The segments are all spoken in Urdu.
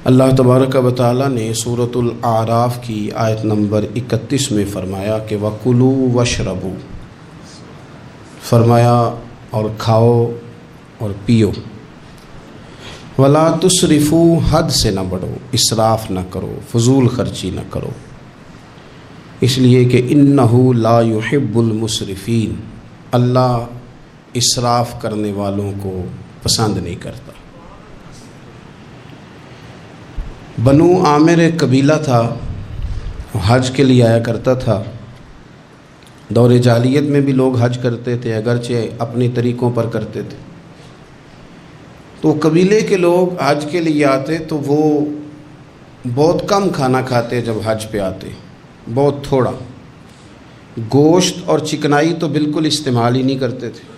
اللہ تبارک و تعالیٰ نے سورۃ الاعراف کی آیت نمبر 31 میں فرمایا کہ وَكُلُوا وَاشْرَبُوا، فرمایا اور کھاؤ اور پیو، وَلَا تُسْرِفُوا، حد سے نہ بڑھو، اسراف نہ کرو، فضول خرچی نہ کرو، اس لیے کہ اِنَّهُ لَا يُحِبُّ الْمُسْرِفِينَ، اللہ اسراف کرنے والوں کو پسند نہیں کرتا۔ بنو عامر ایک قبیلہ تھا، حج کے لیے آیا کرتا تھا۔ دور جاہلیت میں بھی لوگ حج کرتے تھے، اگرچہ اپنی طریقوں پر کرتے تھے۔ تو قبیلے کے لوگ حج کے لیے آتے تو وہ بہت کم کھانا کھاتے، جب حج پہ آتے بہت تھوڑا، گوشت اور چکنائی تو بالکل استعمال ہی نہیں کرتے تھے۔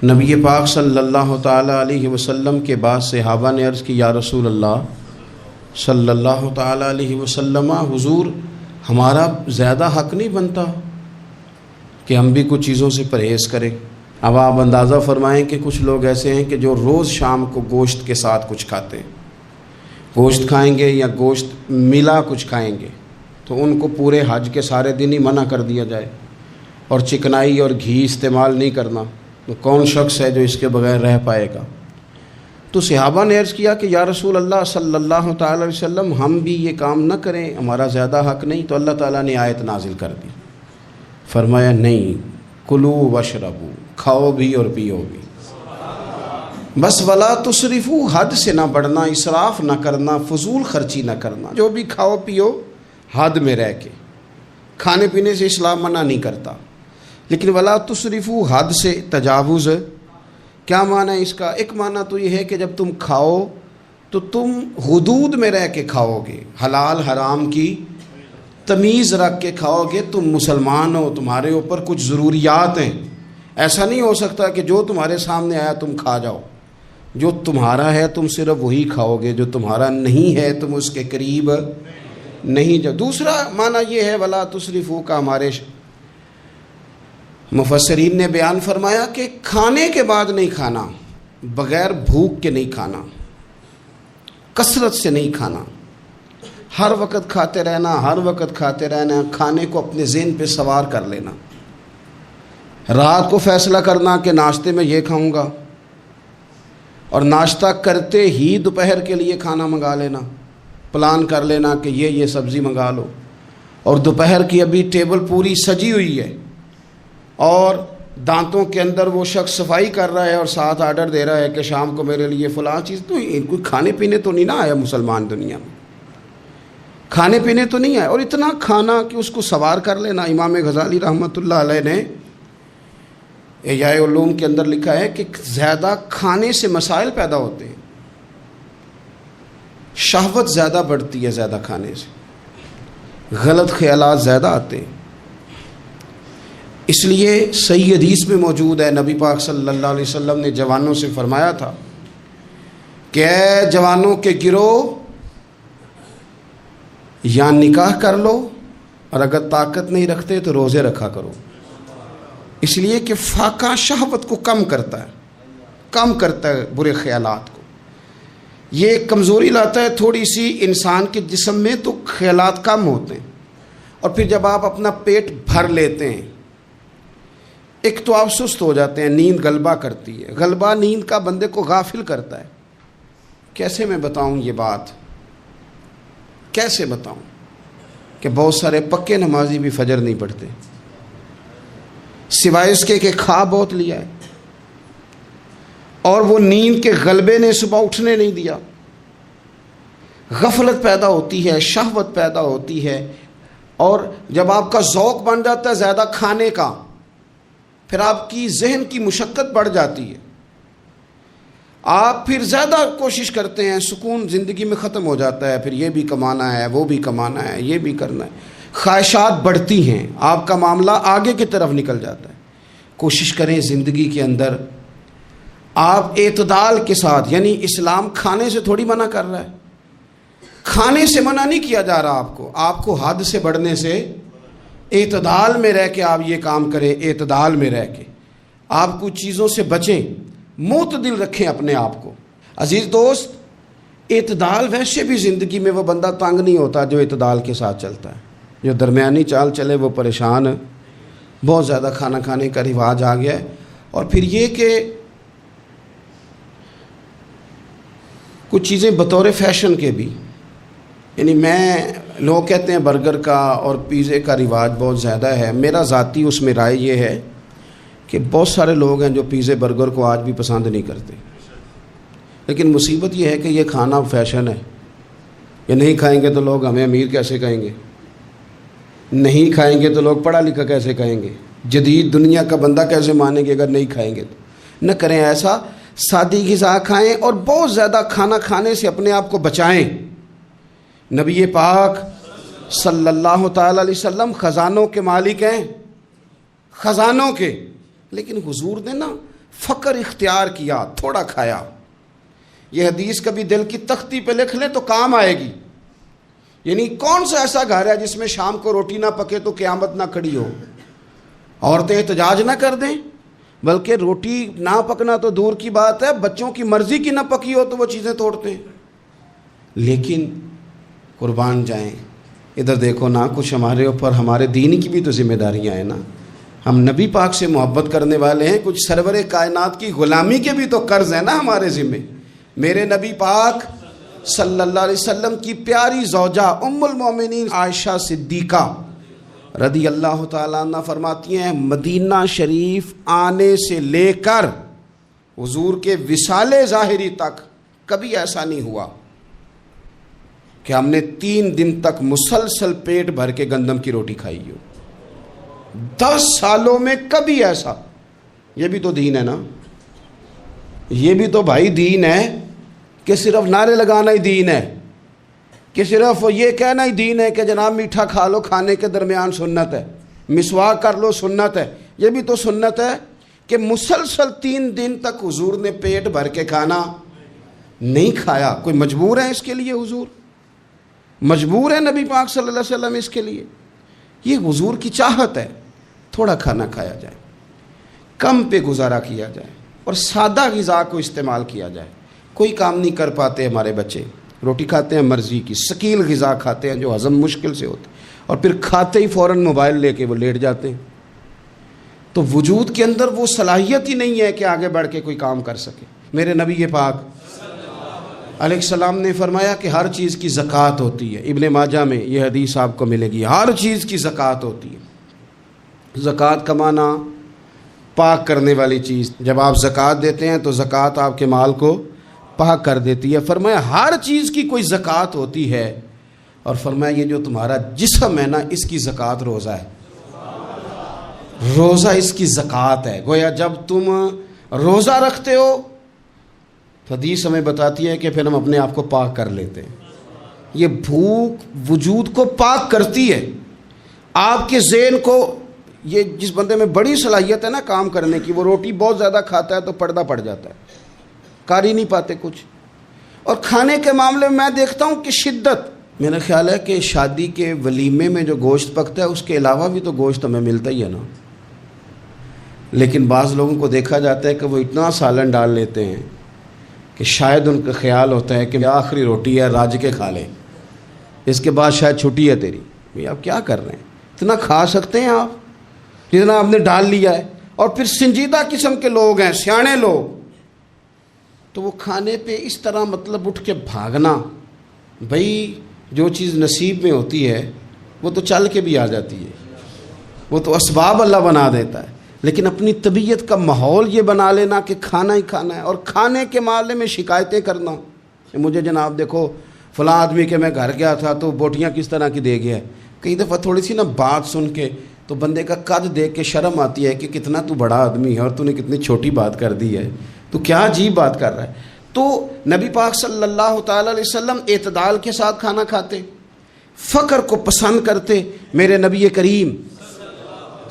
نبی پاک صلی اللہ تعالیٰ علیہ وسلم کے بعد صحابہ نے عرض کی، یا رسول اللہ صلی اللہ تعالیٰ علیہ وسلم، حضور ہمارا زیادہ حق نہیں بنتا کہ ہم بھی کچھ چیزوں سے پرہیز کریں؟ اب آپ اندازہ فرمائیں کہ کچھ لوگ ایسے ہیں کہ جو روز شام کو گوشت کے ساتھ کچھ کھاتے ہیں، گوشت کھائیں گے یا گوشت ملا کچھ کھائیں گے تو ان کو پورے حج کے سارے دن ہی منع کر دیا جائے، اور چکنائی اور گھی استعمال نہیں کرنا، تو کون شخص ہے جو اس کے بغیر رہ پائے گا؟ تو صحابہ نے عرض کیا کہ یا رسول اللہ صلی اللہ تعالی علیہ وسلم، ہم بھی یہ کام نہ کریں، ہمارا زیادہ حق نہیں؟ تو اللہ تعالیٰ نے آیت نازل کر دی، فرمایا نہیں، کلو واشربو، کھاؤ بھی اور پیو بھی، بس ولا تسرفو، حد سے نہ بڑھنا، اسراف نہ کرنا، فضول خرچی نہ کرنا، جو بھی کھاؤ پیو حد میں رہ کے۔ کھانے پینے سے اسلام منع نہیں کرتا، لیکن ولا تسرفو، حد سے تجاوز۔ کیا معنی ہے اس کا؟ ایک معنی تو یہ ہے کہ جب تم کھاؤ تو تم حدود میں رہ کے کھاؤ گے، حلال حرام کی تمیز رکھ کے کھاؤ گے۔ تم مسلمان ہو، تمہارے اوپر کچھ ضروریات ہیں، ایسا نہیں ہو سکتا کہ جو تمہارے سامنے آیا تم کھا جاؤ۔ جو تمہارا ہے تم صرف وہی کھاؤ گے، جو تمہارا نہیں ہے تم اس کے قریب نہیں جاؤ۔ دوسرا معنی یہ ہے ولا تسرفو کا، ہمارے مفسرین نے بیان فرمایا کہ کھانے کے بعد نہیں کھانا، بغیر بھوک کے نہیں کھانا، کثرت سے نہیں کھانا، ہر وقت کھاتے رہنا، ہر وقت کھاتے رہنا، کھانے کو اپنے ذہن پہ سوار کر لینا، رات کو فیصلہ کرنا کہ ناشتے میں یہ کھاؤں گا، اور ناشتہ کرتے ہی دوپہر کے لیے کھانا منگا لینا، پلان کر لینا کہ یہ سبزی منگا لو، اور دوپہر کی ابھی ٹیبل پوری سجی ہوئی ہے اور دانتوں کے اندر وہ شخص صفائی کر رہا ہے اور ساتھ آرڈر دے رہا ہے کہ شام کو میرے لیے فلاں چیز۔ تو کوئی کھانے پینے تو نہیں نہ آیا مسلمان دنیا میں، کھانے پینے تو نہیں آیا، اور اتنا کھانا کہ اس کو سوار کر لینا۔ امام غزالی رحمۃ اللہ علیہ نے احیاء علوم کے اندر لکھا ہے کہ زیادہ کھانے سے مسائل پیدا ہوتے ہیں، شہوت زیادہ بڑھتی ہے زیادہ کھانے سے، غلط خیالات زیادہ آتے ہیں۔ اس لیے صحیح حدیث میں موجود ہے، نبی پاک صلی اللہ علیہ وسلم نے جوانوں سے فرمایا تھا کہ اے جوانوں کے گروہ، یا نکاح کر لو، اور اگر طاقت نہیں رکھتے تو روزے رکھا کرو، اس لیے کہ فاقہ شہوت کو کم کرتا ہے برے خیالات کو، یہ کمزوری لاتا ہے تھوڑی سی انسان کے جسم میں، تو خیالات کم ہوتے ہیں۔ اور پھر جب آپ اپنا پیٹ بھر لیتے ہیں، ایک تو آپ سست ہو جاتے ہیں، نیند غلبہ کرتی ہے، غلبہ نیند کا بندے کو غافل کرتا ہے۔ کیسے میں بتاؤں یہ بات، کیسے بتاؤں کہ بہت سارے پکے نمازی بھی فجر نہیں پڑھتے، سوائے اس کے کہ کھا بہت لیا ہے، اور وہ نیند کے غلبے نے صبح اٹھنے نہیں دیا۔ غفلت پیدا ہوتی ہے، شہوت پیدا ہوتی ہے، اور جب آپ کا ذوق بن جاتا ہے زیادہ کھانے کا، پھر آپ کی ذہن کی مشقت بڑھ جاتی ہے، آپ پھر زیادہ کوشش کرتے ہیں، سکون زندگی میں ختم ہو جاتا ہے، پھر یہ بھی کمانا ہے، وہ بھی کمانا ہے، یہ بھی کرنا ہے، خواہشات بڑھتی ہیں، آپ کا معاملہ آگے کی طرف نکل جاتا ہے۔ کوشش کریں زندگی کے اندر آپ اعتدال کے ساتھ، یعنی اسلام کھانے سے تھوڑی منع کر رہا ہے، کھانے سے منع نہیں کیا جا رہا آپ کو حد سے بڑھنے سے، اعتدال میں رہ کے آپ یہ کام کریں، اعتدال میں رہ کے آپ کچھ چیزوں سے بچیں، معتدل رکھیں اپنے آپ کو۔ عزیز دوست، اعتدال ویسے بھی زندگی میں وہ بندہ تنگ نہیں ہوتا جو اعتدال کے ساتھ چلتا ہے. جو درمیانی چال چلے وہ پریشان ہے. بہت زیادہ کھانا کھانے کا رواج آ گیا ہے. اور پھر یہ کہ کچھ چیزیں بطور فیشن کے بھی، یعنی لوگ کہتے ہیں برگر کا اور پیزے کا رواج بہت زیادہ ہے. میرا ذاتی اس میں رائے یہ ہے کہ بہت سارے لوگ ہیں جو پیزے برگر کو آج بھی پسند نہیں کرتے، لیکن مصیبت یہ ہے کہ یہ کھانا فیشن ہے. یہ نہیں کھائیں گے تو لوگ ہمیں امیر کیسے کہیں گے، نہیں کھائیں گے تو لوگ پڑھا لکھا کیسے کہیں گے، جدید دنیا کا بندہ کیسے مانیں گے اگر نہیں کھائیں گے تو. نہ کریں ایسا، سادی غذا کھائیں اور بہت زیادہ کھانا کھانے سے اپنے آپ کو بچائیں. نبی پاک صلی اللہ تعالی علیہ وسلم خزانوں کے مالک ہیں، خزانوں کے، لیکن حضور نے نا فقر اختیار کیا، تھوڑا کھایا. یہ حدیث کبھی دل کی تختی پہ لکھ لیں تو کام آئے گی. یعنی کون سا ایسا گھر ہے جس میں شام کو روٹی نہ پکے تو قیامت نہ کھڑی ہو؟ عورتیں احتجاج نہ کر دیں، بلکہ روٹی نہ پکنا تو دور کی بات ہے، بچوں کی مرضی کی نہ پکی ہو تو وہ چیزیں توڑتے ہیں. لیکن قربان جائیں، ادھر دیکھو نا، کچھ ہمارے اوپر ہمارے دین کی بھی تو ذمہ داریاں ہیں نا. ہم نبی پاک سے محبت کرنے والے ہیں، کچھ سرور کائنات کی غلامی کے بھی تو قرض ہیں نا ہمارے ذمہ. میرے نبی پاک صلی اللہ علیہ وسلم کی پیاری زوجہ ام المومنین عائشہ صدیقہ رضی اللہ تعالیٰ عنہ فرماتی ہیں، مدینہ شریف آنے سے لے کر حضور کے وصال ظاہری تک کبھی ایسا نہیں ہوا کہ ہم نے 3 دن تک مسلسل پیٹ بھر کے گندم کی روٹی کھائی ہو. 10 سالوں میں کبھی ایسا. یہ بھی تو دین ہے نا، یہ بھی تو بھائی دین ہے کہ صرف نعرے لگانا ہی دین ہے، کہ صرف یہ کہنا ہی دین ہے کہ جناب میٹھا کھا لو کھانے کے درمیان سنت ہے، مسواک کر لو سنت ہے. یہ بھی تو سنت ہے کہ مسلسل 3 دن تک حضور نے پیٹ بھر کے کھانا نہیں کھایا. کوئی مجبور ہے اس کے لیے؟ حضور مجبور ہے نبی پاک صلی اللہ علیہ وسلم اس کے لیے؟ یہ حضور کی چاہت ہے. تھوڑا کھانا کھایا جائے، کم پہ گزارا کیا جائے اور سادہ غذا کو استعمال کیا جائے. کوئی کام نہیں کر پاتے ہمارے بچے، روٹی کھاتے ہیں مرضی کی، ثقیل غذا کھاتے ہیں جو ہضم مشکل سے ہوتے، اور پھر کھاتے ہی فوراً موبائل لے کے وہ لیٹ جاتے ہیں. تو وجود کے اندر وہ صلاحیت ہی نہیں ہے کہ آگے بڑھ کے کوئی کام کر سکے. میرے نبی پاک علیہ السلام نے فرمایا کہ ہر چیز کی زکوٰۃ ہوتی ہے. ابن ماجہ میں یہ حدیث آپ کو ملے گی، ہر چیز کی زکوٰۃ ہوتی ہے. زکوٰۃ کا معنی پاک کرنے والی چیز. جب آپ زکوٰۃ دیتے ہیں تو زکوٰۃ آپ کے مال کو پاک کر دیتی ہے. فرمایا ہر چیز کی کوئی زکوٰۃ ہوتی ہے، اور فرمایا یہ جو تمہارا جسم ہے نا، اس کی زکوٰۃ روزہ ہے. روزہ اس کی زکوٰۃ ہے. گویا جب تم روزہ رکھتے ہو، حدیث ہمیں بتاتی ہے کہ پھر ہم اپنے آپ کو پاک کر لیتے ہیں. یہ بھوک وجود کو پاک کرتی ہے. آپ کے ذہن کو، یہ جس بندے میں بڑی صلاحیت ہے نا کام کرنے کی، وہ روٹی بہت زیادہ کھاتا ہے تو پردہ پڑ جاتا ہے، کر ہی نہیں پاتے کچھ. اور کھانے کے معاملے میں دیکھتا ہوں کہ شدت، میرا خیال ہے کہ شادی کے ولیمے میں جو گوشت پکتا ہے اس کے علاوہ بھی تو گوشت ہمیں ملتا ہی ہے نا. لیکن بعض لوگوں کو دیکھا جاتا ہے کہ وہ اتنا سالن ڈال لیتے ہیں کہ شاید ان کا خیال ہوتا ہے کہ آخری روٹی ہے، راج کے کھا لیں، اس کے بعد شاید چھٹی ہے تیری. بھئی آپ کیا کر رہے ہیں؟ اتنا کھا سکتے ہیں آپ جتنا آپ نے ڈال لیا ہے؟ اور پھر سنجیدہ قسم کے لوگ ہیں، سیانے لوگ، تو وہ کھانے پہ اس طرح مطلب اٹھ کے بھاگنا. بھئی جو چیز نصیب میں ہوتی ہے وہ تو چل کے بھی آ جاتی ہے، وہ تو اسباب اللہ بنا دیتا ہے. لیکن اپنی طبیعت کا ماحول یہ بنا لینا کہ کھانا ہی کھانا ہے، اور کھانے کے معاملے میں شکایتیں کرنا کہ مجھے جناب دیکھو فلاں آدمی کے میں گھر گیا تھا تو بوٹیاں کس طرح کی دے گیا ہے. کئی دفعہ تھوڑی سی نا بات سن کے تو بندے کا قد دیکھ کے شرم آتی ہے کہ کتنا تو بڑا آدمی ہے اور تو نے کتنی چھوٹی بات کر دی ہے، تو کیا عجیب بات کر رہا ہے. تو نبی پاک صلی اللہ تعالی علیہ وسلم اعتدال کے ساتھ کھانا کھاتے، فقر کو پسند کرتے. میرے نبی کریم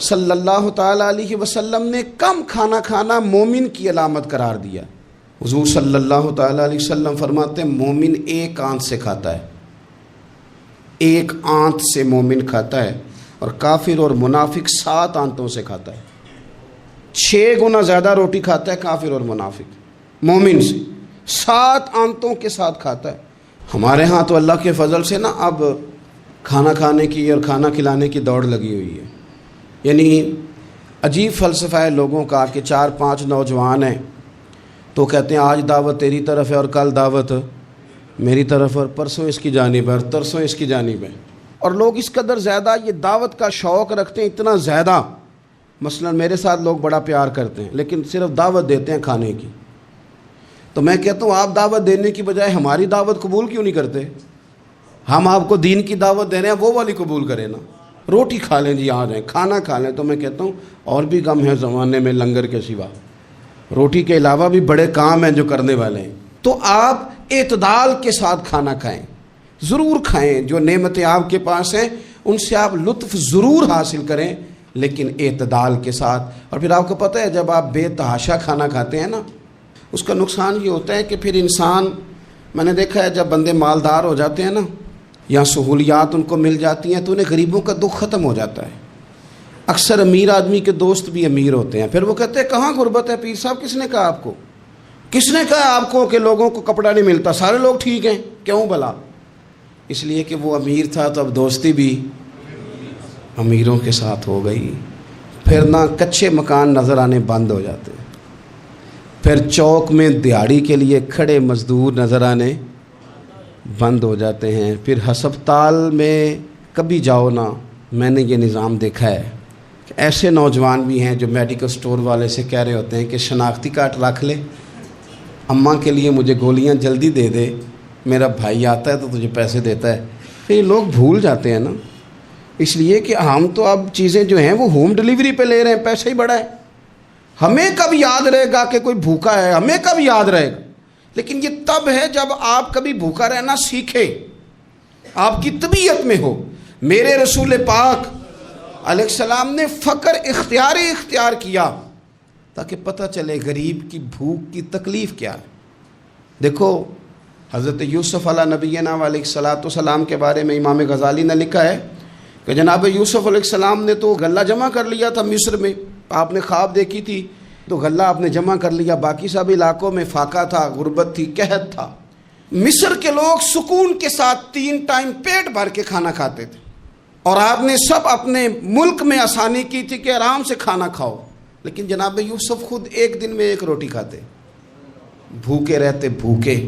صلی اللہ تعالی علیہ وسلم نے کم کھانا کھانا مومن کی علامت قرار دیا. حضور صلی اللہ تعالی علیہ وسلم فرماتے ہیں مومن ایک آنت سے کھاتا ہے، ایک آنت سے مومن کھاتا ہے، اور کافر اور منافق 7 آنتوں سے کھاتا ہے. 6 گنا زیادہ روٹی کھاتا ہے کافر اور منافق مومن سے، 7 آنتوں کے ساتھ کھاتا ہے. ہمارے ہاں تو اللہ کے فضل سے نا اب کھانا کھانے کی اور کھانا کھلانے کی دوڑ لگی ہوئی ہے. یعنی عجیب فلسفہ ہے لوگوں کا کہ 4-5 نوجوان ہیں تو کہتے ہیں آج دعوت تیری طرف ہے اور کل دعوت میری طرف اور پرسوں اس کی جانب ہے اور ترسوں اس کی جانب ہے. اور لوگ اس قدر زیادہ یہ دعوت کا شوق رکھتے ہیں، اتنا زیادہ. مثلا میرے ساتھ لوگ بڑا پیار کرتے ہیں لیکن صرف دعوت دیتے ہیں کھانے کی. تو میں کہتا ہوں آپ دعوت دینے کی بجائے ہماری دعوت قبول کیوں نہیں کرتے؟ ہم آپ کو دین کی دعوت دے رہے ہیں، وہ والی قبول کریں نا. روٹی کھا لیں جی، آ جائیں کھانا کھا لیں. تو میں کہتا ہوں اور بھی کم ہے زمانے میں لنگر کے سوا، روٹی کے علاوہ بھی بڑے کام ہیں جو کرنے والے ہیں. تو آپ اعتدال کے ساتھ کھانا کھائیں، ضرور کھائیں. جو نعمتیں آپ کے پاس ہیں ان سے آپ لطف ضرور حاصل کریں لیکن اعتدال کے ساتھ. اور پھر آپ کو پتہ ہے جب آپ بے تحاشا کھانا کھاتے ہیں نا، اس کا نقصان یہ ہوتا ہے کہ پھر انسان، میں نے دیکھا ہے جب بندے مالدار ہو جاتے ہیں نا یا سہولیات ان کو مل جاتی ہیں تو انہیں غریبوں کا دکھ ختم ہو جاتا ہے. اکثر امیر آدمی کے دوست بھی امیر ہوتے ہیں، پھر وہ کہتے ہیں کہاں غربت ہے پیر صاحب؟ کس نے کہا آپ کو؟ کس نے کہا آپ کو کہ لوگوں کو کپڑا نہیں ملتا؟ سارے لوگ ٹھیک ہیں. کیوں بھلا؟ اس لیے کہ وہ امیر تھا تو اب دوستی بھی امیروں کے ساتھ ہو گئی. پھر نہ کچے مکان نظر آنے بند ہو جاتے، پھر چوک میں دیہڑی کے لیے کھڑے مزدور نظر آنے بند ہو جاتے ہیں. پھر ہسپتال میں کبھی جاؤ نا، میں نے یہ نظام دیکھا ہے کہ ایسے نوجوان بھی ہیں جو میڈیکل سٹور والے سے کہہ رہے ہوتے ہیں کہ شناختی کارڈ رکھ لے، اماں کے لیے مجھے گولیاں جلدی دے دے، میرا بھائی آتا ہے تو تجھے پیسے دیتا ہے. پھر یہ لوگ بھول جاتے ہیں نا، اس لیے کہ ہم تو اب چیزیں جو ہیں وہ ہوم ڈلیوری پہ لے رہے ہیں، پیسہ ہی بڑا ہے. ہمیں کب یاد رہے گا کہ کوئی بھوکا ہے؟ ہمیں کب یاد رہے گا؟ لیکن یہ تب ہے جب آپ کبھی بھوکا رہنا سیکھے، آپ کی طبیعت میں ہو. میرے رسول پاک علیہ السلام نے فقر اختیار کیا تاکہ پتہ چلے غریب کی بھوک کی تکلیف کیا ہے. دیکھو حضرت یوسف علیہ نبینا علیہ الصلاۃ والسلام کے بارے میں امام غزالی نے لکھا ہے کہ جناب یوسف علیہ السلام نے تو غلہ جمع کر لیا تھا مصر میں. آپ نے خواب دیکھی تھی تو غلہ آپ نے جمع کر لیا. باقی سب علاقوں میں فاقہ تھا، غربت تھی، قحط تھا. مصر کے لوگ سکون کے ساتھ 3 ٹائم پیٹ بھر کے کھانا کھاتے تھے، اور آپ نے سب اپنے ملک میں آسانی کی تھی کہ آرام سے کھانا کھاؤ. لیکن جناب یوسف خود ایک دن میں 1 روٹی کھاتے، بھوکے رہتے، بھوکے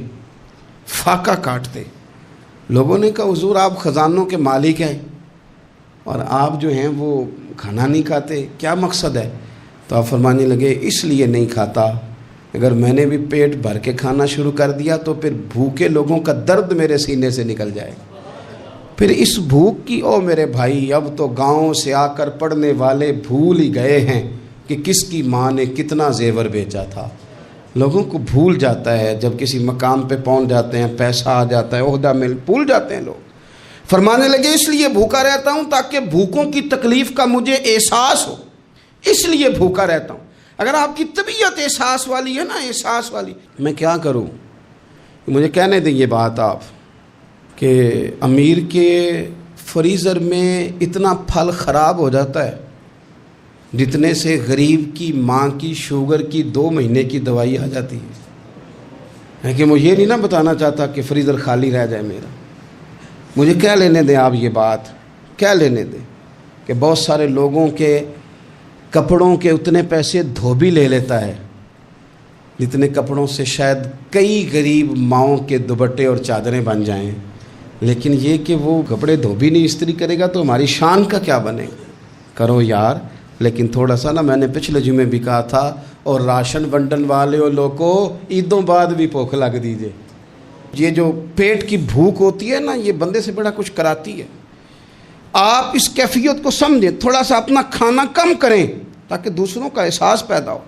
فاقہ کاٹتے. لوگوں نے کہا حضور آپ خزانوں کے مالک ہیں اور آپ جو ہیں وہ کھانا نہیں کھاتے، کیا مقصد ہے؟ تو آپ فرمانے لگے اس لیے نہیں کھاتا، اگر میں نے بھی پیٹ بھر کے کھانا شروع کر دیا تو پھر بھوکے لوگوں کا درد میرے سینے سے نکل جائے گا. پھر اس بھوک کی، او میرے بھائی اب تو گاؤں سے آ کر پڑھنے والے بھول ہی گئے ہیں کہ کس کی ماں نے کتنا زیور بیچا تھا. لوگوں کو بھول جاتا ہے جب کسی مقام پہ پہنچ جاتے ہیں، پیسہ آ جاتا ہے، عہدہ مل، بھول جاتے ہیں لوگ. فرمانے لگے اس لیے بھوکا رہتا ہوں تاکہ بھوکوں کی تکلیف کا مجھے احساس ہو، اس لیے بھوکا رہتا ہوں. اگر آپ کی طبیعت احساس والی ہے نا، احساس والی، میں کیا کروں؟ مجھے کہنے دیں یہ بات آپ کہ امیر کے فریزر میں اتنا پھل خراب ہو جاتا ہے جتنے سے غریب کی ماں کی شوگر کی 2 مہینے کی دوائی آ جاتی ہے. کہ مجھے یہ نہیں نا بتانا چاہتا کہ فریزر خالی رہ جائے میرا. مجھے کیا لینے دیں آپ یہ بات، کیا لینے دیں کہ بہت سارے لوگوں کے کپڑوں کے اتنے پیسے دھوبی لے لیتا ہے جتنے کپڑوں سے شاید کئی غریب ماؤں کے دوپٹے اور چادریں بن جائیں. لیکن یہ کہ وہ کپڑے دھوبی نہیں استری کرے گا تو ہماری شان کا کیا بنے گا؟ کرو یار. لیکن تھوڑا سا نا، میں نے پچھلے جمعے بھی کہا تھا، اور راشن بنڈن والے لوگوں عیدوں بعد بھی بھوک لگ دیجیے. یہ جو پیٹ کی بھوک ہوتی ہے نا، یہ بندے سے بڑا کچھ کراتی ہے. آپ اس کیفیت کو سمجھیں، تھوڑا سا اپنا کھانا کم کریں تاکہ دوسروں کا احساس پیدا ہو.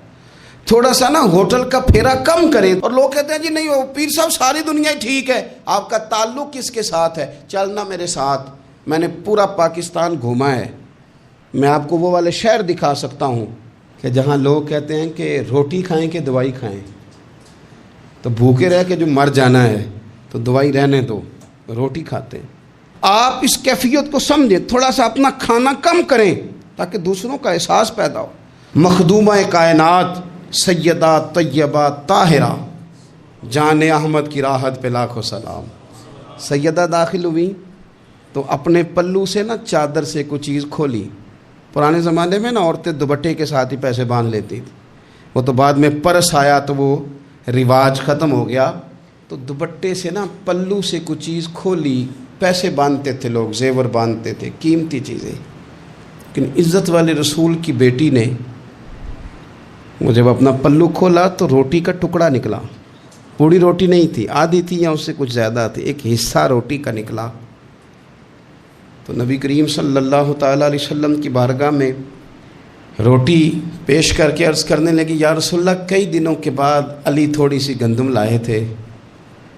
تھوڑا سا نا ہوٹل کا پھیرا کم کریں. اور لوگ کہتے ہیں جی نہیں وہ پیر صاحب ساری دنیا ہی ٹھیک ہے، آپ کا تعلق کس کے ساتھ ہے؟ چلنا میرے ساتھ. میں نے پورا پاکستان گھوما ہے، میں آپ کو وہ والے شہر دکھا سکتا ہوں کہ جہاں لوگ کہتے ہیں کہ روٹی کھائیں کہ دوائی کھائیں. تو بھوکے رہ کے جو مر جانا ہے تو دوائی رہنے دو، روٹی کھاتے ہیں. آپ اس کیفیت کو سمجھیں، تھوڑا سا اپنا کھانا کم کریں تاکہ دوسروں کا احساس پیدا ہو. مخدومہ کائنات سیدہ طیبہ طاہرہ جان احمد کی راحت پہ لاکھوں سلام. سیدہ داخل ہوئی تو اپنے پلو سے نا چادر سے کوئی چیز کھولی. پرانے زمانے میں نا عورتیں دوپٹے کے ساتھ ہی پیسے باندھ لیتی تھیں. وہ تو بعد میں پرس آیا تو وہ رواج ختم ہو گیا. تو دوپٹے سے نا پلو سے کوئی چیز کھولی. پیسے باندھتے تھے لوگ, زیور باندھتے تھے, قیمتی چیزیں. لیکن عزت والے رسول کی بیٹی نے وہ جب اپنا پلو کھولا تو روٹی کا ٹکڑا نکلا. پوری روٹی نہیں تھی, آدھی تھی یا اس سے کچھ زیادہ تھی, ایک حصہ روٹی کا نکلا. تو نبی کریم صلی اللہ تعالیٰ علیہ وسلم کی بارگاہ میں روٹی پیش کر کے عرض کرنے لگی, یا رسول اللہ کئی دنوں کے بعد علی تھوڑی سی گندم لائے تھے,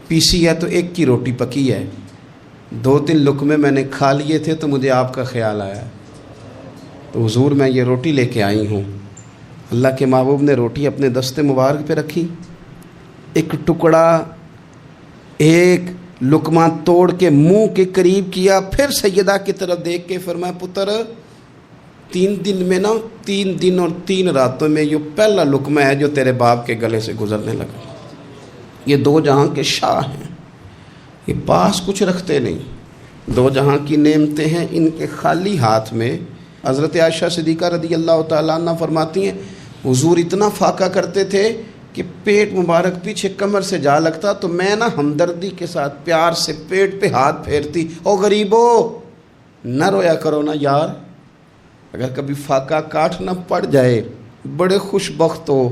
پیسی ہے تو ایک کی روٹی پکی ہے, 2-3 لقمے میں نے کھا لیے تھے تو مجھے آپ کا خیال آیا, تو حضور میں یہ روٹی لے کے آئی ہوں. اللہ کے محبوب نے روٹی اپنے دست مبارک پہ رکھی, ایک ٹکڑا ایک لقمہ توڑ کے منہ کے قریب کیا, پھر سیدہ کی طرف دیکھ کے فرمایا, پتر 3 دن میں نا 3 دن اور 3 راتوں میں یہ پہلا لقمہ ہے جو تیرے باپ کے گلے سے گزرنے لگا. یہ 2 جہاں کے شاہ ہیں, یہ پاس کچھ رکھتے نہیں, 2 جہاں کی نعمتیں ہیں ان کے خالی ہاتھ میں. حضرت عائشہ صدیقہ رضی اللہ تعالیٰ عنہ فرماتی ہیں, حضور اتنا فاقہ کرتے تھے کہ پیٹ مبارک پیچھے کمر سے جا لگتا تو میں نا ہمدردی کے ساتھ پیار سے پیٹ پہ ہاتھ پھیرتی, او غریبو نہ رویا کرو نا یار, اگر کبھی فاقہ کاٹنا پڑ جائے بڑے خوش بخت ہو,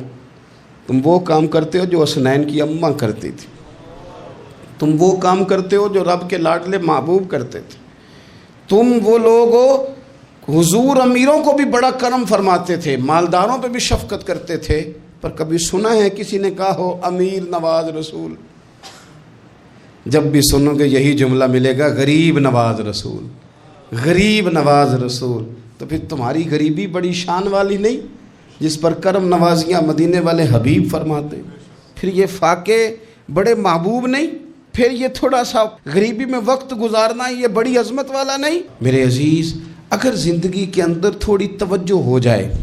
تم وہ کام کرتے ہو جو حسنین کی اماں کرتی تھی, تم وہ کام کرتے ہو جو رب کے لاڈلے محبوب کرتے تھے, تم وہ لوگ ہو. حضور امیروں کو بھی بڑا کرم فرماتے تھے, مالداروں پہ بھی شفقت کرتے تھے, پر کبھی سنا ہے کسی نے کہا ہو امیر نواز رسول؟ جب بھی سنو گے یہی جملہ ملے گا, غریب نواز رسول, غریب نواز رسول. تو پھر تمہاری غریبی بڑی شان والی نہیں جس پر کرم نوازیاں مدینے والے حبیب فرماتے؟ پھر یہ فاقے بڑے محبوب نہیں؟ پھر یہ تھوڑا سا غریبی میں وقت گزارنا یہ بڑی عظمت والا نہیں؟ میرے عزیز, اگر زندگی کے اندر تھوڑی توجہ ہو جائے,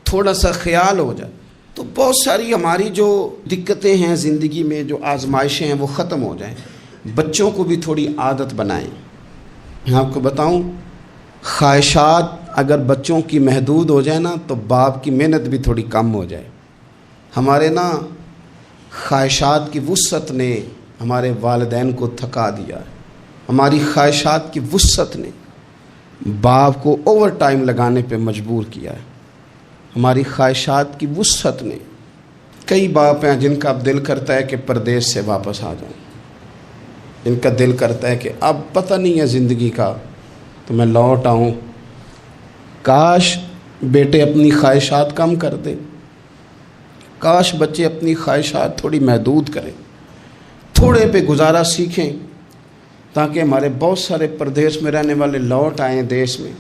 تھوڑا سا خیال ہو جائے, تو بہت ساری ہماری جو دقتیں ہیں زندگی میں, جو آزمائشیں ہیں وہ ختم ہو جائیں. بچوں کو بھی تھوڑی عادت بنائیں. میں آپ کو بتاؤں, خواہشات اگر بچوں کی محدود ہو جائے نا تو باپ کی محنت بھی تھوڑی کم ہو جائے. ہمارے نا خواہشات کی وسعت نے ہمارے والدین کو تھکا دیا ہے. ہماری خواہشات کی وسعت نے باپ کو اوور ٹائم لگانے پہ مجبور کیا ہے. ہماری خواہشات کی وسعت نے, کئی باپ ہیں جن کا اب دل کرتا ہے کہ پردیس سے واپس آ جاؤں, جن کا دل کرتا ہے کہ اب پتہ نہیں ہے زندگی کا تو میں لوٹ آؤں. کاش بیٹے اپنی خواہشات کم کر دیں, کاش بچے اپنی خواہشات تھوڑی محدود کریں, تھوڑے پہ گزارا سیکھیں, تاکہ ہمارے بہت سارے پردیس میں رہنے والے لوٹ آئیں دیش میں,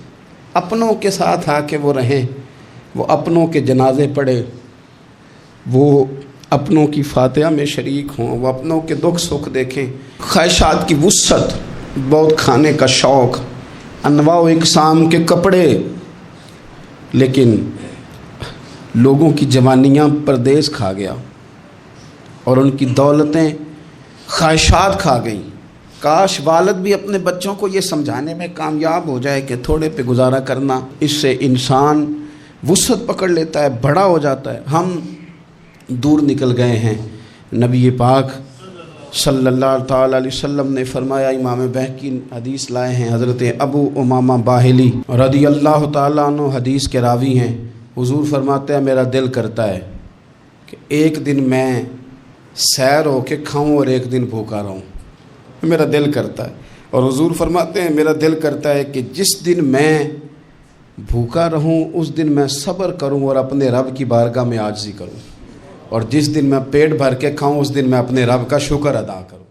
اپنوں کے ساتھ آ کے وہ رہیں, وہ اپنوں کے جنازے پڑھے, وہ اپنوں کی فاتحہ میں شریک ہوں, وہ اپنوں کے دکھ سکھ دیکھیں. خواہشات کی وسعت, بہت کھانے کا شوق, انواع و اقسام کے کپڑے, لیکن لوگوں کی جوانیاں پردیس کھا گیا اور ان کی دولتیں خواہشات کھا گئیں. کاش والد بھی اپنے بچوں کو یہ سمجھانے میں کامیاب ہو جائے کہ تھوڑے پہ گزارا کرنا, اس سے انسان وسعت پکڑ لیتا ہے, بڑا ہو جاتا ہے. ہم دور نکل گئے ہیں. نبی پاک صلی اللہ تعالیٰ علیہ وسلم نے فرمایا, امام بہقی حدیث لائے ہیں, حضرت ابو امامہ باہلی رضی اللہ تعالیٰ عنہ حدیث کے راوی ہیں. حضور فرماتے ہیں میرا دل کرتا ہے کہ ایک دن میں سیر ہو کے کھاؤں اور ایک دن بھوکا رہوں, میرا دل کرتا ہے. اور حضور فرماتے ہیں میرا دل کرتا ہے کہ جس دن میں بھوکا رہوں اس دن میں صبر کروں اور اپنے رب کی بارگاہ میں عاجزی کروں, اور جس دن میں پیٹ بھر کے کھاؤں اس دن میں اپنے رب کا شکر ادا کروں.